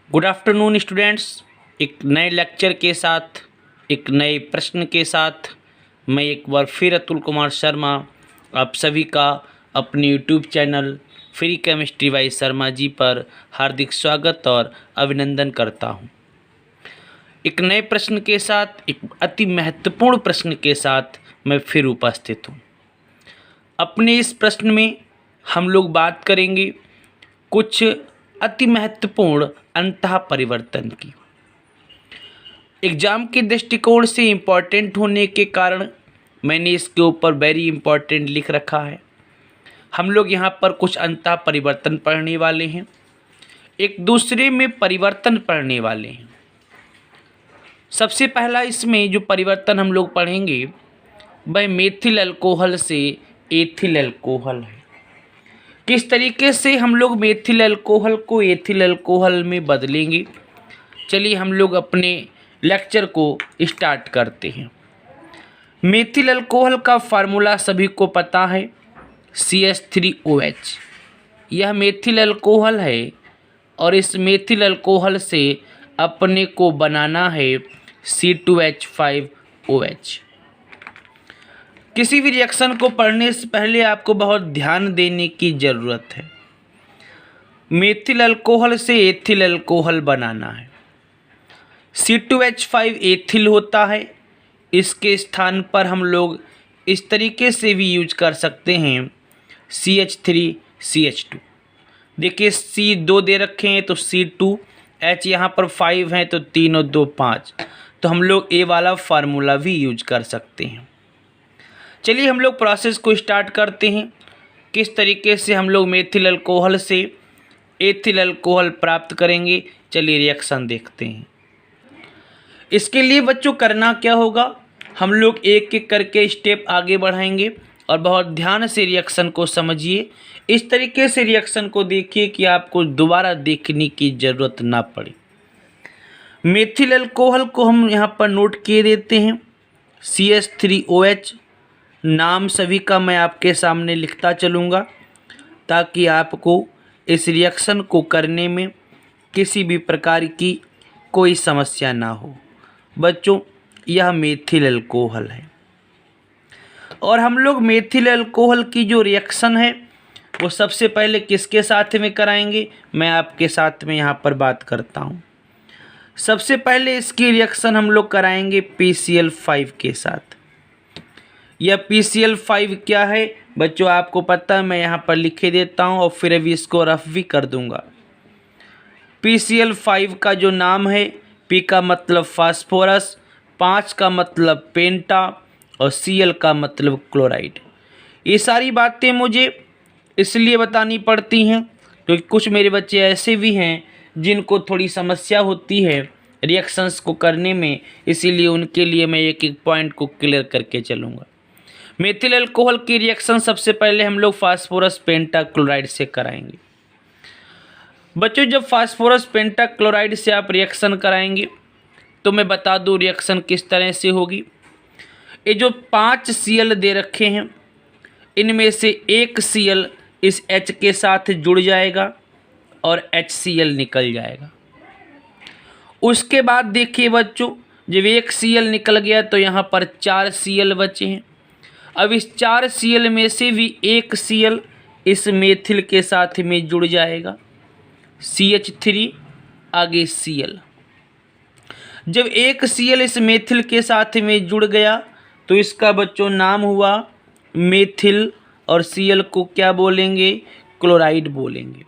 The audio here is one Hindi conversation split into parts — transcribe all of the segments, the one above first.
Good afternoon students. एक नए लेक्चर के साथ, एक नए प्रश्न के साथ मैं एक बार फिर अतुल कुमार शर्मा आप सभी का अपने YouTube channel free chemistry by Sharma ji पर हार्दिक स्वागत और अभिनंदन करता हूं। एक नए प्रश्न के साथ, एक अति महत्वपूर्ण प्रश्न के साथ मैं फिर उपस्थित हूं। अपने इस प्रश्न में हम लोग बात करेंगे कुछ अति महत्वपूर्ण अंतः परिवर्तन की। एग्जाम के दृष्टिकोण से इम्पॉर्टेंट होने के कारण मैंने इसके ऊपर वेरी इम्पॉर्टेंट लिख रखा है। हम लोग यहाँ पर कुछ अंतः परिवर्तन पढ़ने वाले हैं, एक दूसरे में परिवर्तन पढ़ने वाले हैं। सबसे पहला इसमें जो परिवर्तन हम लोग पढ़ेंगे वह मेथिल अल्कोहल से एथिल अल्कोहल है। किस तरीके से हम लोग मेथिल अल्कोहल को एथिल अल्कोहल में बदलेंगे, चलिए हम लोग अपने लेक्चर को स्टार्ट करते हैं। मेथिल अल्कोहल का फार्मूला सभी को पता है, CH3OH। यह मेथिल अल्कोहल है और इस मेथिल अल्कोहल से अपने को बनाना है C2H5OH। किसी भी रिएक्शन को पढ़ने से पहले आपको बहुत ध्यान देने की ज़रूरत है। मेथिल अल्कोहल से एथिल अल्कोहल बनाना है। C2H5 एथिल होता है, इसके स्थान पर हम लोग इस तरीके से भी यूज कर सकते हैं CH3CH2। देखिए C 2 दे रखे हैं तो C2, H यहाँ पर 5 हैं तो 3 और 2 5, तो हम लोग ए वाला फार्मूला भी यूज कर सकते हैं। चलिए हम लोग प्रोसेस को स्टार्ट करते हैं, किस तरीके से हम लोग मेथिल अल्कोहल से एथिल अल्कोहल प्राप्त करेंगे। चलिए रिएक्शन देखते हैं। इसके लिए बच्चों करना क्या होगा, हम लोग एक एक करके स्टेप आगे बढ़ाएंगे और बहुत ध्यान से रिएक्शन को समझिए। इस तरीके से रिएक्शन को देखिए कि आपको दोबारा देखने की ज़रूरत ना पड़े। मेथिल अल्कोहल को हम यहाँ पर नोट किए देते हैं, CH3OH। नाम सभी का मैं आपके सामने लिखता चलूँगा ताकि आपको इस रिएक्शन को करने में किसी भी प्रकार की कोई समस्या ना हो। बच्चों यह मेथिल अल्कोहल है और हम लोग मेथिल अल्कोहल की जो रिएक्शन है वो सबसे पहले किसके साथ में कराएंगे, मैं आपके साथ में यहाँ पर बात करता हूँ। सबसे पहले इसकी रिएक्शन हम लोग कराएंगे PCl5 के साथ। यह PCl5 क्या है बच्चों आपको पता है, मैं यहाँ पर लिखे देता हूँ और फिर अभी इसको रफ भी कर दूँगा। PCl5 का जो नाम है, P का मतलब फास्फोरस, 5 का मतलब पेंटा और Cl का मतलब क्लोराइड। ये सारी बातें मुझे इसलिए बतानी पड़ती हैं क्योंकि कुछ मेरे बच्चे ऐसे भी हैं जिनको थोड़ी समस्या होती है रिएक्शंस को करने में, इसीलिए उनके लिए मैं एक एक पॉइंट को क्लियर करके चलूँगा। मेथिल अल्कोहल की रिएक्शन सबसे पहले हम लोग फास्फोरस पेंटा क्लोराइड से कराएंगे। बच्चों जब फास्फोरस पेंटा क्लोराइड से आप रिएक्शन कराएंगे तो मैं बता दूं रिएक्शन किस तरह से होगी। ये जो 5 Cl दे रखे हैं इनमें से एक Cl इस H के साथ जुड़ जाएगा और HCl निकल जाएगा। उसके बाद देखिए बच्चों जब एक Cl निकल गया तो यहाँ पर 4 Cl बचे हैं। अब इस 4 Cl में से भी एक Cl इस मेथिल के साथ में जुड़ जाएगा, CH3 आगे Cl। जब एक Cl इस मेथिल के साथ में जुड़ गया तो इसका बच्चों नाम हुआ मेथिल और Cl को क्या बोलेंगे, क्लोराइड बोलेंगे।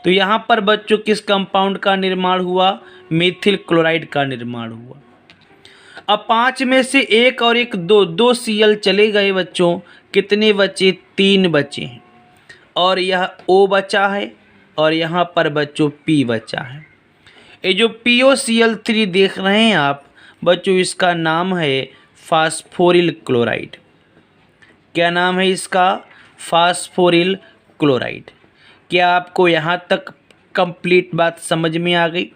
तो यहाँ पर बच्चों किस कंपाउंड का निर्माण हुआ, मेथिल क्लोराइड का निर्माण हुआ। अब 5 में से एक और एक 2 Cl चले गए बच्चों, कितने बचे, 3 बचे हैं और यह O बचा है और यहाँ पर बच्चों P बचा है। ये जो POCl3 देख रहे हैं आप बच्चों, इसका नाम है फास्फोरिल क्लोराइड। क्या नाम है इसका, फास्फोरिल क्लोराइड। क्या आपको यहाँ तक कंप्लीट बात समझ में आ गई?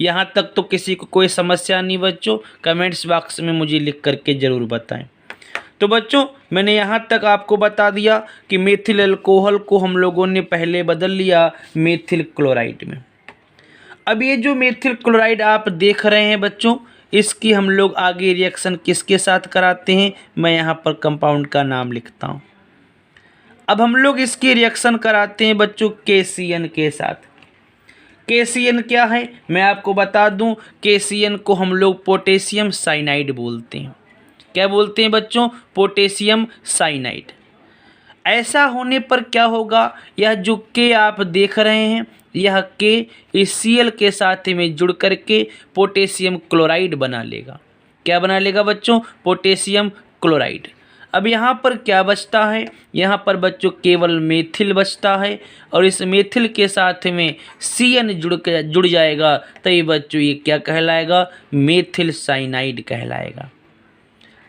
यहाँ तक तो किसी को कोई समस्या नहीं बच्चों, कमेंट्स बॉक्स में मुझे लिख करके ज़रूर बताएं। तो बच्चों मैंने यहाँ तक आपको बता दिया कि मेथिल अल्कोहल को हम लोगों ने पहले बदल लिया मेथिल क्लोराइड में। अब ये जो मेथिल क्लोराइड आप देख रहे हैं बच्चों, इसकी हम लोग आगे रिएक्शन किसके साथ कराते हैं, मैं यहाँ पर कंपाउंड का नाम लिखता हूँ। अब हम लोग इसकी रिएक्शन कराते हैं बच्चों KCN के साथ। KCN क्या है मैं आपको बता दूं, KCN को हम लोग पोटेशियम साइनाइड बोलते हैं। क्या बोलते हैं बच्चों, पोटेशियम साइनाइड। ऐसा होने पर क्या होगा, यह जो K आप देख रहे हैं, यह K इस Cl के साथ में जुड़ करके पोटेशियम क्लोराइड बना लेगा। क्या बना लेगा बच्चों, पोटेशियम क्लोराइड। अब यहाँ पर क्या बचता है, यहाँ पर बच्चों केवल मेथिल बचता है, और इस मेथिल के साथ में Cn जुड़ जाएगा, तो ये बच्चों ये क्या कहलाएगा, मेथिल साइनाइड कहलाएगा।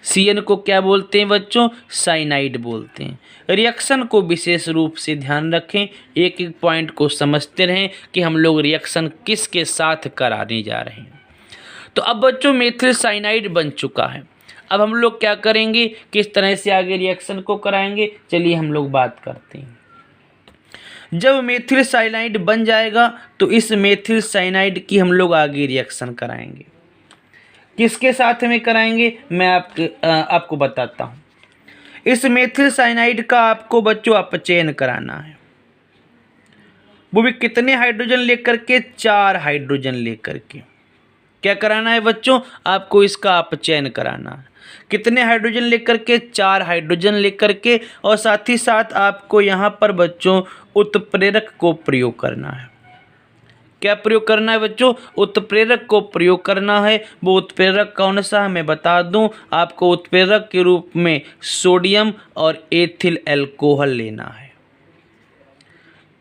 Cn को क्या बोलते हैं बच्चों, साइनाइड बोलते हैं। रिएक्शन को विशेष रूप से ध्यान रखें, एक एक पॉइंट को समझते रहें कि हम लोग रिएक्शन किसके साथ कराने जा रहे हैं। तो अब बच्चों मेथिल साइनाइड बन चुका है। अब हम लोग क्या करेंगे, किस तरह से आगे रिएक्शन को कराएंगे, चलिए हम लोग बात करते हैं। जब मेथिल साइनाइड बन जाएगा तो इस मेथिल साइनाइड की हम लोग आगे रिएक्शन कराएंगे। किसके साथ में कराएंगे मैं आपको बताता हूँ। इस मेथिल साइनाइड का आपको बच्चों अपचयन कराना है, वो भी कितने हाइड्रोजन लेकर के, 4 हाइड्रोजन लेकर के। क्या कराना है बच्चों, आपको इसका अपचयन कराना है। कितने हाइड्रोजन लेकर के, 4 हाइड्रोजन लेकर के, और साथ ही साथ आपको यहाँ पर बच्चों उत्प्रेरक को प्रयोग करना है। क्या प्रयोग करना है बच्चों, उत्प्रेरक को प्रयोग करना है। वो उत्प्रेरक कौन सा है मैं बता दूं, आपको उत्प्रेरक के रूप में सोडियम और एथिल अल्कोहल लेना है।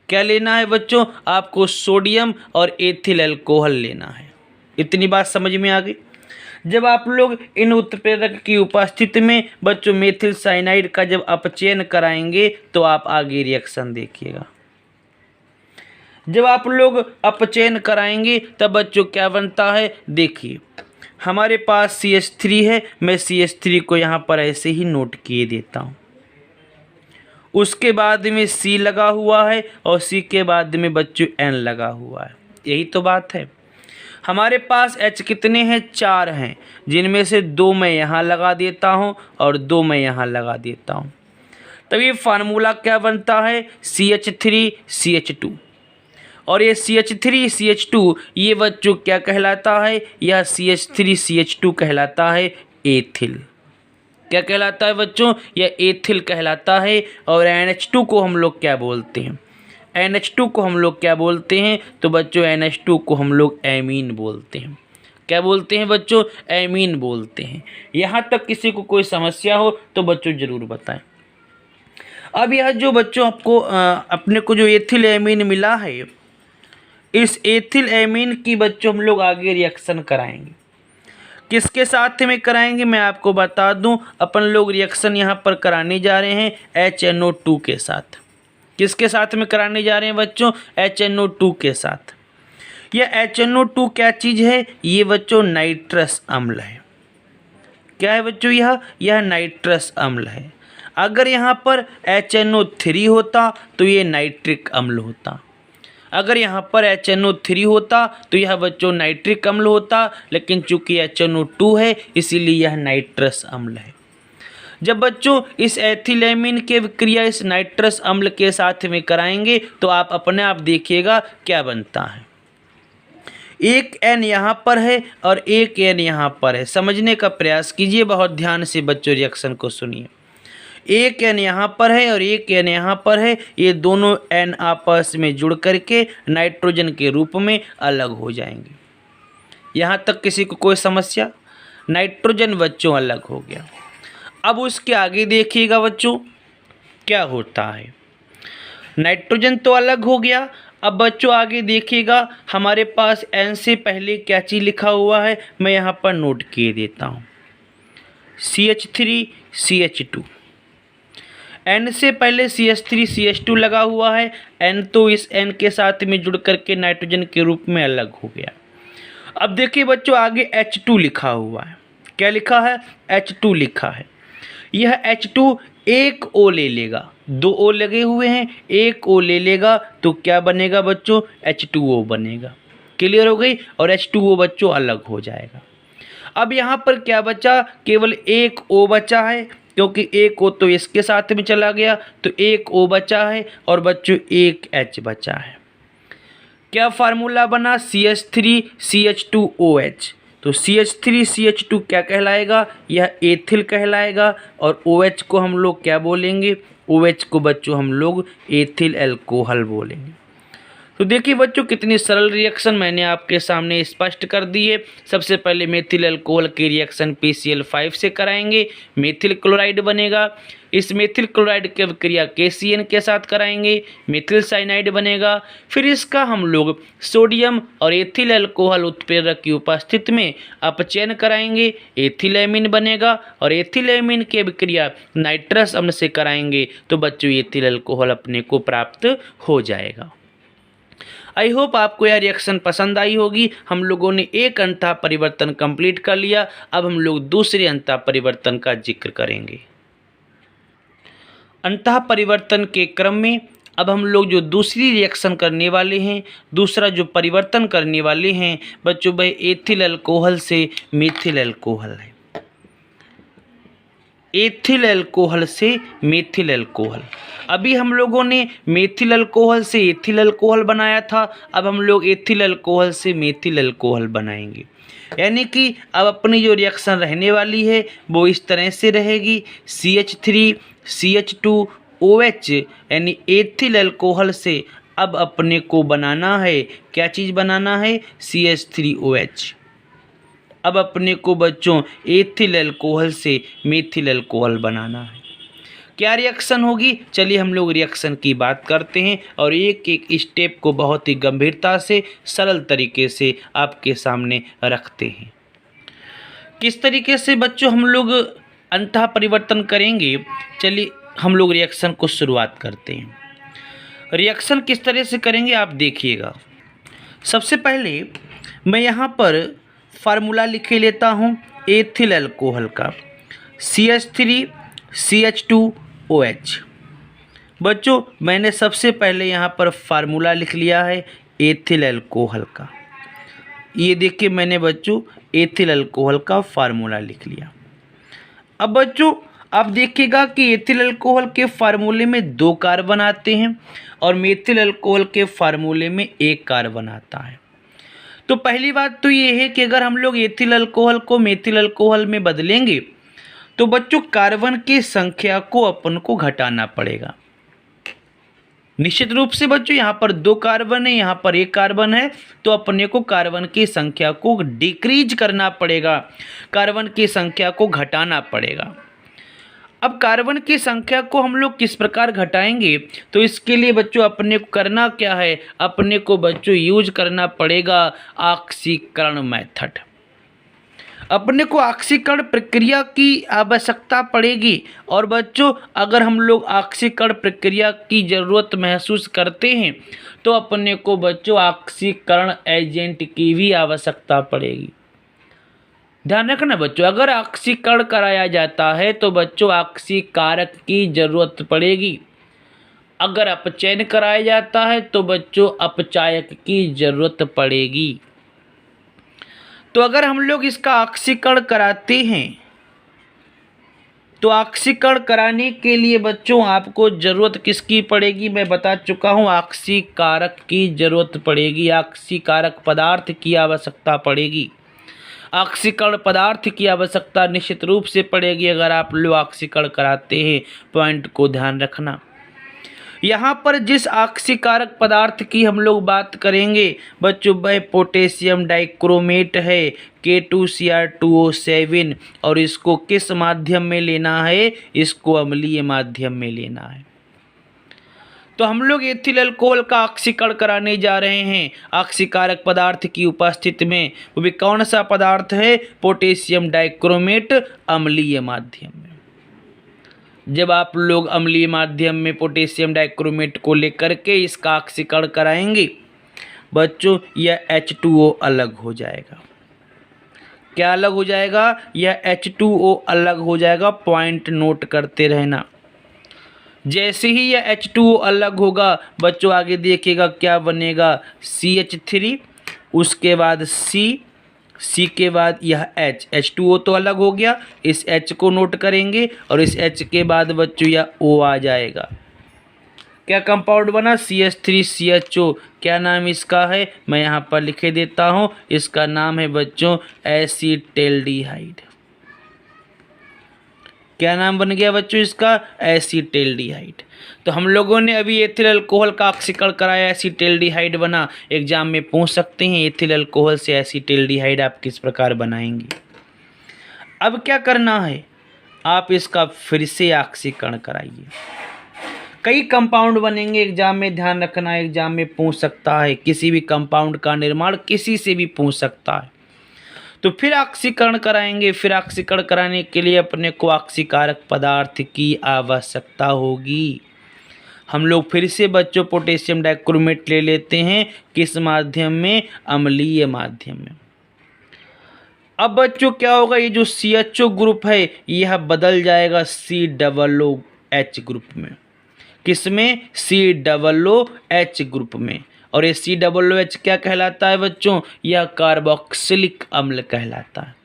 क्या लेना है बच्चों, आपको सोडियम और एथिल अल्कोहल लेना है। इतनी बात समझ में आ गई। जब आप लोग इन उत्प्रेरक की उपस्थिति में बच्चों मेथिल साइनाइड का जब अपचयन कराएंगे तो आप आगे रिएक्शन देखिएगा। जब आप लोग अपचयन कराएंगे तब बच्चों क्या बनता है, देखिए हमारे पास CH3 है, मैं CH3 को यहाँ पर ऐसे ही नोट किए देता हूँ। उसके बाद में C लगा हुआ है, और C के बाद में बच्चों N लगा हुआ है। यही तो बात है। हमारे पास H कितने हैं, 4 हैं, जिनमें से 2 मैं यहाँ लगा देता हूँ और 2 मैं यहाँ लगा देता हूँ। तब ये फार्मूला क्या बनता है, CH3CH2। और ये CH3CH2 ये बच्चों क्या कहलाता है, यह CH3CH2 कहलाता है एथिल। क्या कहलाता है बच्चों, यह एथिल कहलाता है। और NH2 को हम लोग क्या बोलते हैं, NH2 को हम लोग क्या बोलते हैं, तो बच्चों NH2 को हम लोग एमीन बोलते हैं। क्या बोलते हैं बच्चों, एमीन बोलते हैं। यहाँ तक किसी को कोई समस्या हो तो बच्चों ज़रूर बताएं। अब यह जो बच्चों आपको अपने को जो एथिल एमीन मिला है, इस एथिल एमीन की बच्चों हम लोग आगे रिएक्शन कराएंगे। किसके साथ में कराएंगे मैं आपको बता दूं, अपन लोग रिएक्शन यहाँ पर कराने जा रहे हैं HNO2 के साथ। किसके साथ में कराने जा रहे हैं बच्चों, HNO2 के साथ। यह HNO2 क्या चीज़ है, ये बच्चों नाइट्रस अम्ल है। क्या है बच्चों, यह नाइट्रस अम्ल है। अगर यहाँ पर HNO3 होता तो ये नाइट्रिक अम्ल होता। अगर यहाँ पर HNO3 होता तो यह बच्चों नाइट्रिक अम्ल होता, लेकिन चूंकि HNO2 है इसीलिए यह नाइट्रस अम्ल है। जब बच्चों इस एथिलेमिन के क्रिया इस नाइट्रस अम्ल के साथ में कराएंगे तो आप अपने आप देखिएगा क्या बनता है। एक N यहाँ पर है और एक N यहाँ पर है। समझने का प्रयास कीजिए, बहुत ध्यान से बच्चों रिएक्शन को सुनिए। एक N यहाँ पर है और एक N यहाँ पर है, ये दोनों N आपस में जुड़ करके नाइट्रोजन के रूप में अलग हो जाएंगे। यहाँ तक किसी को कोई समस्या, नाइट्रोजन बच्चों अलग हो गया। अब उसके आगे देखिएगा बच्चों क्या होता है। नाइट्रोजन तो अलग हो गया, अब बच्चों आगे देखिएगा हमारे पास N से पहले क्या चीज़ लिखा हुआ है, मैं यहाँ पर नोट किए देता हूँ, CH3CH2। N से पहले CH3CH2 लगा हुआ है, N तो इस N के साथ में जुड़ करके नाइट्रोजन के रूप में अलग हो गया। अब देखिए बच्चों आगे H2 लिखा हुआ है। क्या लिखा है, H2 लिखा है। यह H2 एक O ले लेगा, 2 O लगे हुए हैं, एक O ले लेगा तो क्या बनेगा बच्चों, H2O बनेगा। क्लियर हो गई, और H2O बच्चों अलग हो जाएगा। अब यहाँ पर क्या बचा, केवल एक O बचा है, क्योंकि एक O तो इसके साथ में चला गया, तो एक O बचा है और बच्चों एक H बचा है। क्या फार्मूला बना, CH3CH2OH। तो CH3CH2 क्या कहलाएगा, यह एथिल कहलाएगा, और OH को हम लोग क्या बोलेंगे, OH को बच्चों हम लोग एथिल अल्कोहल बोलेंगे। तो देखिए बच्चों कितनी सरल रिएक्शन मैंने आपके सामने स्पष्ट कर दी है। सबसे पहले मेथिल अल्कोहल की रिएक्शन PCl5 से कराएंगे, मेथिल क्लोराइड बनेगा। इस मेथिल क्लोराइड की अभिक्रिया KCN के साथ कराएंगे, मेथिल साइनाइड बनेगा। फिर इसका हम लोग सोडियम और एथिल अल्कोहल उत्प्रेरक की उपस्थिति में अपचयन कराएंगे, एथिल एमीन बनेगा, और एथिल एमीन की अभिक्रिया नाइट्रस अम्ल से कराएंगे, तो बच्चों एथिल अल्कोहल अपने को प्राप्त हो जाएगा। आई होप आपको यह रिएक्शन पसंद आई होगी। हम लोगों ने एक अंतः परिवर्तन कंप्लीट कर लिया, अब हम लोग दूसरे अंतः परिवर्तन का जिक्र करेंगे। अंतः परिवर्तन के क्रम में अब हम लोग जो दूसरी रिएक्शन करने वाले हैं, दूसरा जो परिवर्तन करने वाले हैं बच्चों, वह एथिल अल्कोहल से मेथिल अल्कोहल है। एथिल अल्कोहल से मेथिल अल्कोहल। अभी हम लोगों ने मेथिल अल्कोहल से एथिल अल्कोहल बनाया था, अब हम लोग एथिल अल्कोहल से मेथिल अल्कोहल बनाएंगे। यानी कि अब अपनी जो रिएक्शन रहने वाली है वो इस तरह से रहेगी, CH3CH2OH यानी एथिल अल्कोहल से अब अपने को बनाना है, क्या चीज़ बनाना है, CH3OH। अब अपने को बच्चों एथिल अल्कोहल से मेथिल अल्कोहल बनाना है। क्या रिएक्शन होगी, चलिए हम लोग रिएक्शन की बात करते हैं और एक एक स्टेप को बहुत ही गंभीरता से सरल तरीके से आपके सामने रखते हैं। किस तरीके से बच्चों हम लोग अंतः परिवर्तन करेंगे, चलिए हम लोग रिएक्शन को शुरुआत करते हैं। रिएक्शन किस तरह से करेंगे आप देखिएगा। सबसे पहले मैं यहाँ पर फार्मूला लिख लेता हूँ एथिल अल्कोहल का, CH3CH2OH। बच्चों मैंने सबसे पहले यहाँ पर फार्मूला लिख लिया है एथिल अल्कोहल का। ये देखिए मैंने बच्चों एथिल अल्कोहल का फार्मूला लिख लिया। अब बच्चों आप देखिएगा कि एथिल अल्कोहल के फार्मूले में 2 कार्बन आते हैं और मेथिल अल्कोहल के फार्मूले में 1 कार्बन आता है। तो पहली बात तो ये है कि अगर हम लोग एथिल अल्कोहल को मेथिल अल्कोहल में बदलेंगे तो बच्चों कार्बन की संख्या को अपन को घटाना पड़ेगा। निश्चित रूप से बच्चों यहाँ पर 2 कार्बन है, यहाँ पर 1 कार्बन है, तो अपने को कार्बन की संख्या को डिक्रीज करना पड़ेगा, कार्बन की संख्या को घटाना पड़ेगा। अब कार्बन की संख्या को हम लोग किस प्रकार घटाएंगे, तो इसके लिए बच्चों अपने को करना क्या है, अपने को बच्चों यूज करना पड़ेगा ऑक्सीकरण मेथड। अपने को ऑक्सीकरण प्रक्रिया की आवश्यकता पड़ेगी। और बच्चों अगर हम लोग ऑक्सीकरण प्रक्रिया की ज़रूरत महसूस करते हैं तो अपने को बच्चों ऑक्सीकरण एजेंट की भी आवश्यकता पड़ेगी। ध्यान रखना बच्चों, अगर ऑक्सीकरण कराया जाता है तो बच्चों ऑक्सीकारक की ज़रूरत पड़ेगी। अगर अपचयन कराया जाता है तो बच्चों अपचायक की ज़रूरत पड़ेगी। तो अगर हम लोग इसका ऑक्सीकरण कराते हैं तो ऑक्सीकरण कराने के लिए बच्चों आपको ज़रूरत किसकी पड़ेगी, मैं बता चुका हूँ, ऑक्सीकारक की ज़रूरत पड़ेगी, ऑक्सीकारक पदार्थ की आवश्यकता पड़ेगी। ऑक्सीकरण पदार्थ की आवश्यकता निश्चित रूप से पड़ेगी अगर आप लोग ऑक्सीकरण कराते हैं। पॉइंट को ध्यान रखना। यहाँ पर जिस ऑक्सीकारक पदार्थ की हम लोग बात करेंगे बच्चों वह पोटेशियम डाइक्रोमेट है, K2Cr2O7, और इसको किस माध्यम में लेना है, इसको अम्लीय माध्यम में लेना है। तो हम लोग एथिल अल्कोहल का ऑक्सीकरण कराने जा रहे हैं ऑक्सीकारक पदार्थ की उपस्थिति में। वो भी कौन सा पदार्थ है, पोटेशियम डाइक्रोमेट, अम्लीय माध्यम में। जब आप लोग अम्लीय माध्यम में पोटेशियम डाइक्रोमेट को लेकर के इसका ऑक्सीकरण कराएंगे बच्चों यह H2O अलग हो जाएगा। क्या अलग हो जाएगा, यह H2O अलग हो जाएगा। पॉइंट नोट करते रहना। जैसे ही यह H2O अलग होगा बच्चों आगे देखिएगा क्या बनेगा, CH3 उसके बाद सी के बाद यह H2O तो अलग हो गया, इस H को नोट करेंगे और इस H के बाद बच्चों यह O आ जाएगा। क्या कंपाउंड बना? CH3CHO। क्या नाम इसका है? मैं यहाँ पर लिखे देता हूँ, इसका नाम है बच्चों एसीटेल्डिहाइड। क्या नाम बन गया बच्चों इसका? एसीटेल्डिहाइड। तो हम लोगों ने अभी एथिल अल्कोहल का ऑक्सीकरण कराया, एसीटेल्डिहाइड बना। एग्जाम में पूछ सकते हैं एथिल अल्कोहल से एसीटेल्डिहाइड आप किस प्रकार बनाएंगे। अब क्या करना है, आप इसका फिर से ऑक्सीकरण कराइए। कई कंपाउंड बनेंगे एग्जाम में, ध्यान रखना है, एग्जाम में पूछ सकता है, किसी भी कंपाउंड का निर्माण किसी से भी पूछ सकता है। तो फिर ऑक्सीकरण कराएंगे। फिर ऑक्सीकरण कराने के लिए अपने को ऑक्सीकारक पदार्थ की आवश्यकता होगी। हम लोग फिर से बच्चों पोटेशियम डाइक्रोमेट ले लेते हैं, किस माध्यम में? अम्लीय माध्यम में। अब बच्चों क्या होगा, ये जो CHO ग्रुप है यह बदल जाएगा COOH ग्रुप में। किसमें? COOH ग्रुप में। और ये COOH क्या कहलाता है बच्चों? यह कार्बोक्सिलिक अम्ल कहलाता है।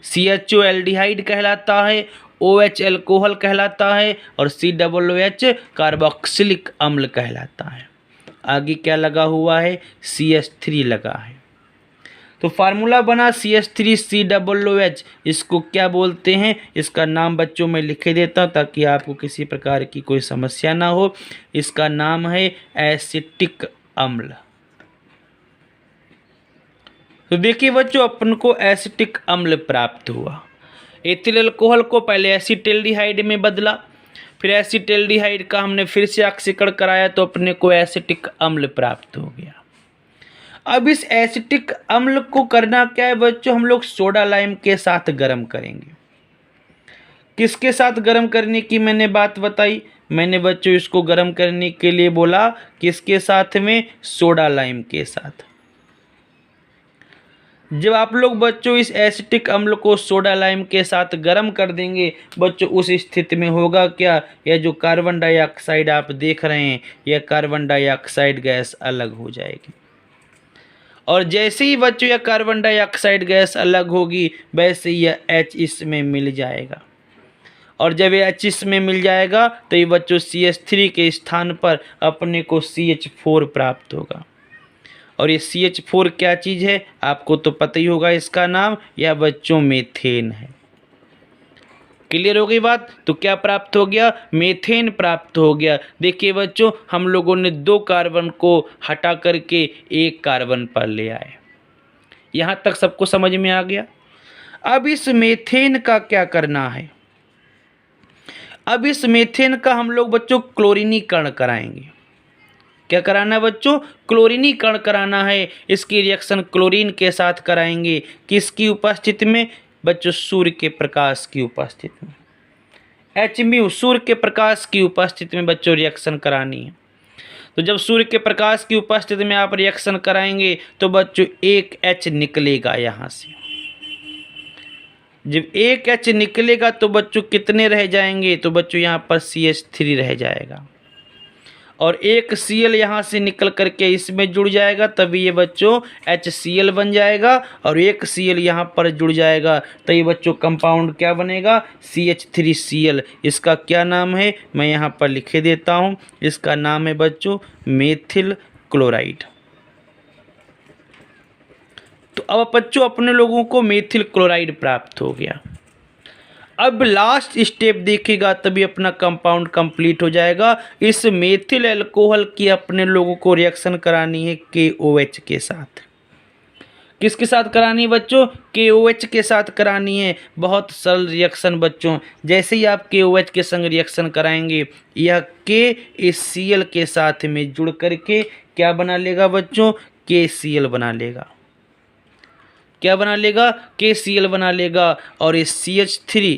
CHO एल्डिहाइड कहलाता है, OH अल्कोहल कहलाता है और COOH कार्बोक्सिलिक अम्ल कहलाता है। आगे क्या लगा हुआ है? CH3 लगा है। तो फार्मूला बना CH3COOH। इसको क्या बोलते हैं? इसका नाम बच्चों मैं लिखे देता हूँ ताकि आपको किसी प्रकार की कोई समस्या ना हो। इसका नाम है एसिटिक अम्ल। तो देखिए बच्चों, अपन को एसिटिक अम्ल प्राप्त हुआ। एथिल अल्कोहल को पहले एसीटेल्डिहाइड में बदला, फिर एसीटेल्डिहाइड का हमने फिर से ऑक्सीकरण कराया तो अपने को एसिटिक अम्ल प्राप्त हो गया। अब इस एसिटिक अम्ल को करना क्या है बच्चों? हम लोग सोडा लाइम के साथ गर्म करेंगे। किसके साथ गर्म करने की मैंने बात बताई? मैंने बच्चों इसको गर्म करने के लिए बोला किसके साथ में? सोडा लाइम के साथ। जब आप लोग बच्चों इस एसिटिक अम्ल को सोडा लाइम के साथ गर्म कर देंगे बच्चों, उस स्थिति में होगा क्या? यह जो कार्बन डाइऑक्साइड आप देख रहे हैं, यह कार्बन डाइऑक्साइड गैस अलग हो जाएगी। और जैसे ही बच्चों यह कार्बन डाइऑक्साइड गैस अलग होगी वैसे यह H इसमें मिल जाएगा। और जब ये H इसमें मिल जाएगा तो ये बच्चों CH3 के स्थान पर अपने को CH4 प्राप्त होगा। और ये CH4 क्या चीज़ है? आपको तो पता ही होगा इसका नाम, यह बच्चों मीथेन है। क्लियर हो गई बात? तो क्या प्राप्त हो गया? मीथेन प्राप्त हो गया। देखिए बच्चों, हम लोगों ने 2 कार्बन को हटा करके 1 कार्बन पर ले आए। यहाँ तक सबको समझ में आ गया। अब इस मीथेन का क्या करना है? अब इस मीथेन का हम लोग बच्चों क्लोरीनीकरण कराएंगे। क्या कराना है बच्चों? क्लोरीनीकरण कराना है। इसकी रिएक्शन क्लोरीन के साथ कराएंगे। किसकी उपस्थिति में बच्चों? सूर्य के प्रकाश की उपस्थिति में। Hμ सूर्य के प्रकाश की उपस्थिति में बच्चों रिएक्शन करानी है। तो जब सूर्य के प्रकाश की उपस्थिति में आप रिएक्शन कराएंगे तो बच्चों 1 H निकलेगा यहाँ से। जब 1 H निकलेगा तो बच्चों कितने रह जाएंगे? तो बच्चों यहाँ पर CH3 रह जाएगा और 1 Cl यहाँ से निकल करके इसमें जुड़ जाएगा, तभी ये बच्चों HCl बन जाएगा। और 1 Cl यहाँ पर जुड़ जाएगा तो ये बच्चों कंपाउंड क्या बनेगा? CH3Cl। इसका क्या नाम है? मैं यहाँ पर लिखे देता हूँ। इसका नाम है बच्चों मेथिल क्लोराइड। तो अब बच्चों अपने लोगों को मेथिल क्लोराइड प्राप्त हो गया। अब लास्ट स्टेप देखेगा तभी अपना कंपाउंड कंप्लीट हो जाएगा। इस मेथिल अल्कोहल की अपने लोगों को रिएक्शन करानी है KOH के साथ। किसके साथ करानी है बच्चों? KOH के साथ करानी है। बहुत सरल रिएक्शन बच्चों। जैसे ही आप KOH के संग रिएक्शन कराएंगे यह K इस Cl के साथ में जुड़ करके क्या बना लेगा बच्चों? KCl बना लेगा। क्या बना लेगा? KCl बना लेगा। और इस CH3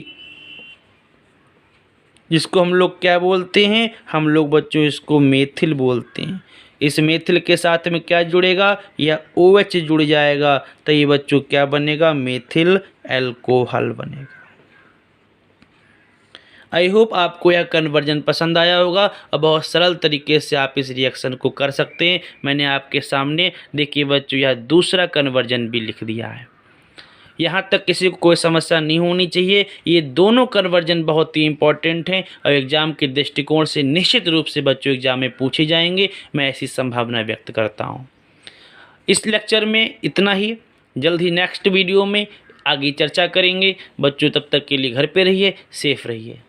जिसको हम लोग क्या बोलते हैं? हम लोग बच्चों इसको मेथिल बोलते हैं। इस मेथिल के साथ में क्या जुड़ेगा? यह OH जुड़ जाएगा तो ये बच्चों क्या बनेगा? मेथिल अल्कोहल बनेगा। आई होप आपको यह कन्वर्जन पसंद आया होगा और बहुत सरल तरीके से आप इस रिएक्शन को कर सकते हैं। मैंने आपके सामने देखिए बच्चों यह दूसरा कन्वर्जन भी लिख दिया है। यहाँ तक किसी को कोई समस्या नहीं होनी चाहिए। ये दोनों कन्वर्जन बहुत ही इंपॉर्टेंट हैं और एग्ज़ाम के दृष्टिकोण से निश्चित रूप से बच्चों एग्ज़ाम में पूछे जाएंगे, मैं ऐसी संभावना व्यक्त करता हूँ। इस लेक्चर में इतना ही। जल्द ही नेक्स्ट वीडियो में आगे चर्चा करेंगे। बच्चों तब तक के लिए घर पे रहिए, सेफ रहिए।